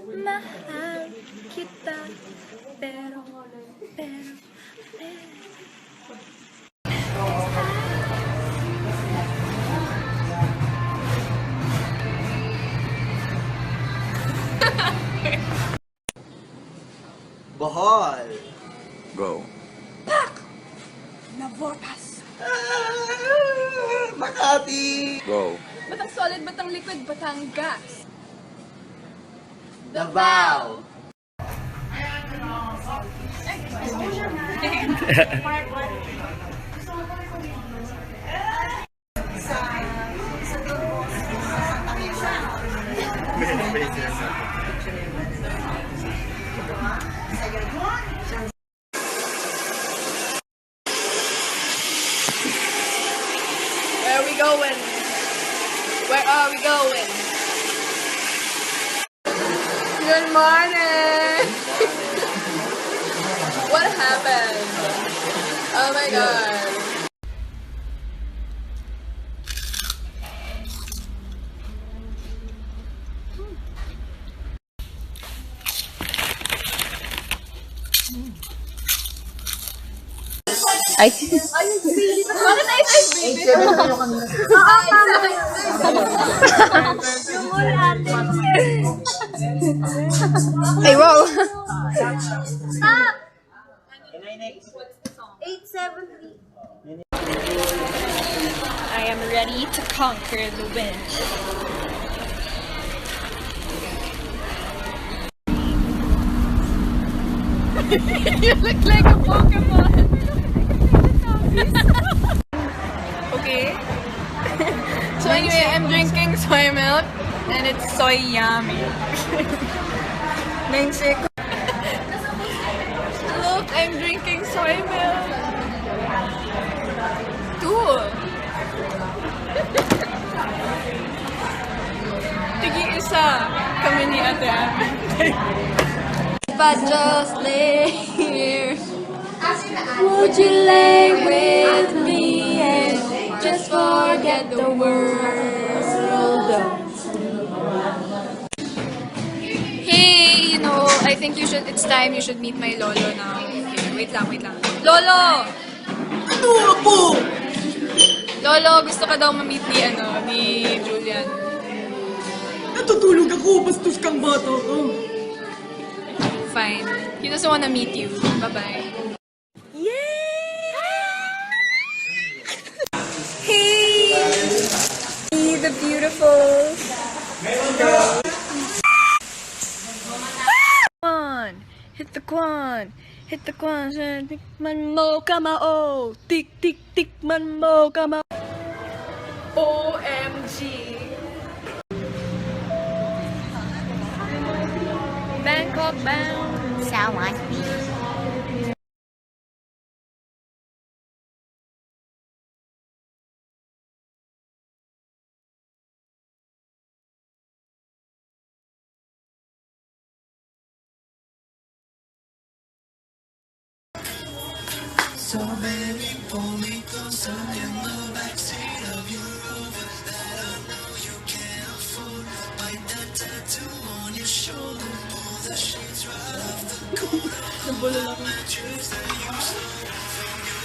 mahal kita, pero Bohol. Go. Navotas. Makati. Go. Batang solid, batang liquid, batang gas. Davao. Where are we going? Where are we going? Good morning! What happened? Oh my god. Ay, Bakit na-ice baby? ay wow. Stop! 873. I am ready to conquer the wind. You look like a Pokemon. Okay. So anyway, I'm drinking soy milk and it's soy yummy. Look, I'm drinking soy milk. Two. Tigi-isa kami ni Ate Abby. If I just lay here, would you lay with me and just forget the world? Hey, I think it's time you should meet my lolo now. Okay, wait lang. Lolo! Ano po? Lolo, gusto ka daw ma-meet ni Julian. Natutulog ako, bastos kang bata ka. Fine. He doesn't wanna meet you. Bye-bye. See the beautiful. Kwan! Hit the kwan! Hit the kwan! Tikman mo kamao! Tik tik tikman mo kamao! OMG! Bangkok bound! So baby, pull me closer in the backseat of your Rover that I know you can't afford. Bite that tattoo on your shoulder, pull the sheets right off the corner. Mattress that you stole from your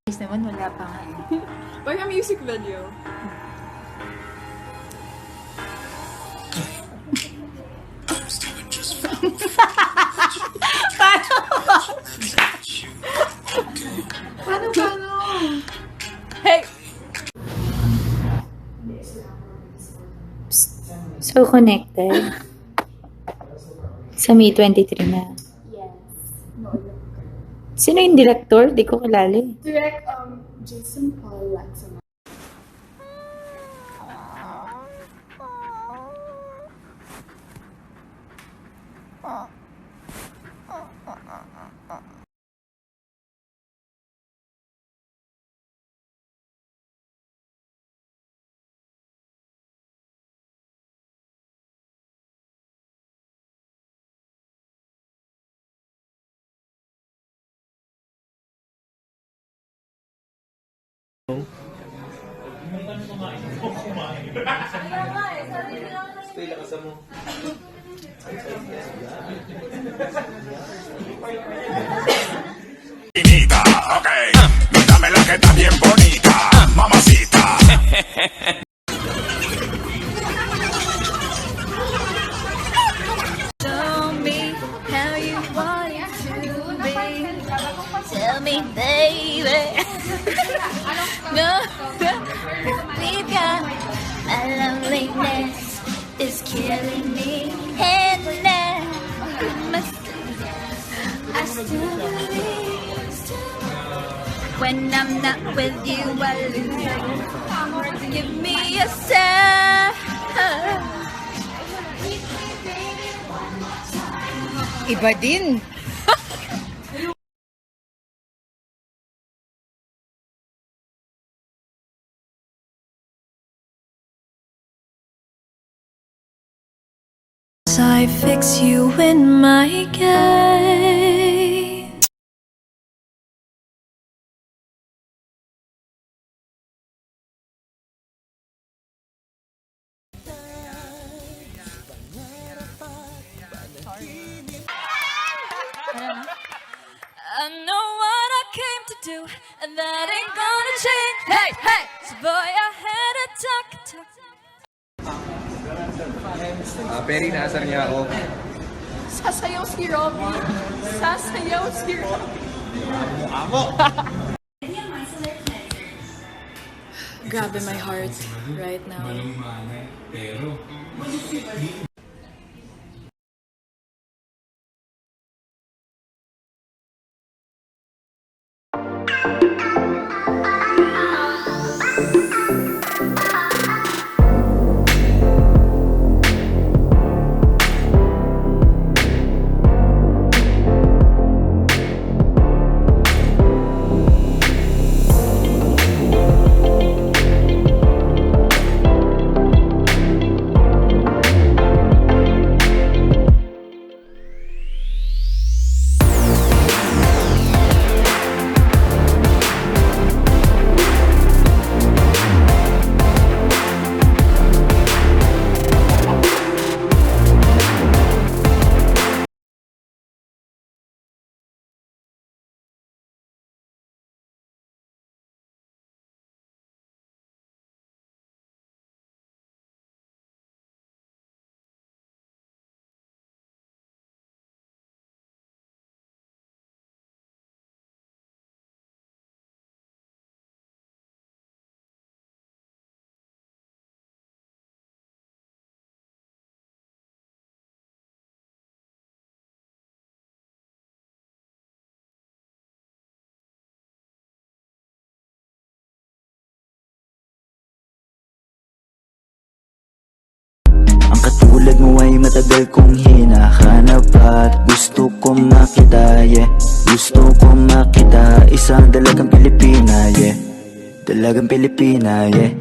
Guys naman, wala pa nga. Why a music video? Paano? Hey! So connected. Sa May 23 na. Yes. Sino yung director? Di ko kilala eh. Direct Jason Paul Laxon. Bonita, ok. Dame la que está bien bonita, mamacita. Show me how you want it to be. Tell me, baby. No, we've got my loneliness is killing me. Endless. I still believe. When I'm not with you, I lose. Give me a sign. Iba din. I fix you in my gaze. I know what I came to do, and that ain't gonna change. Hey, hey, so boy, I had a talk. Peri, naasar niya ako. Sasayaw si Robby. Sasayaw si Robby. Grabe my heart right now. Ang katulad mo ay matagal kong hinahanap at gusto kong makita, yeah. Gusto kong makita, isang dalagang Pilipina, yeah. Dalagang Pilipina, yeah.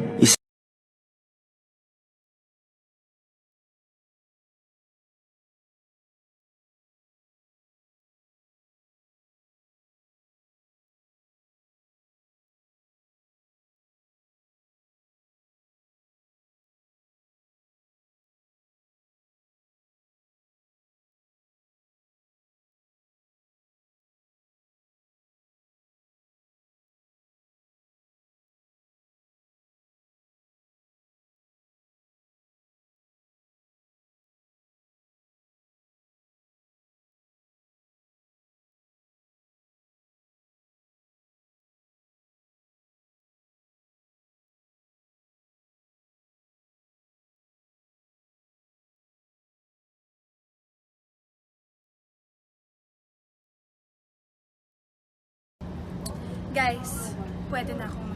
Guys, pwede na akong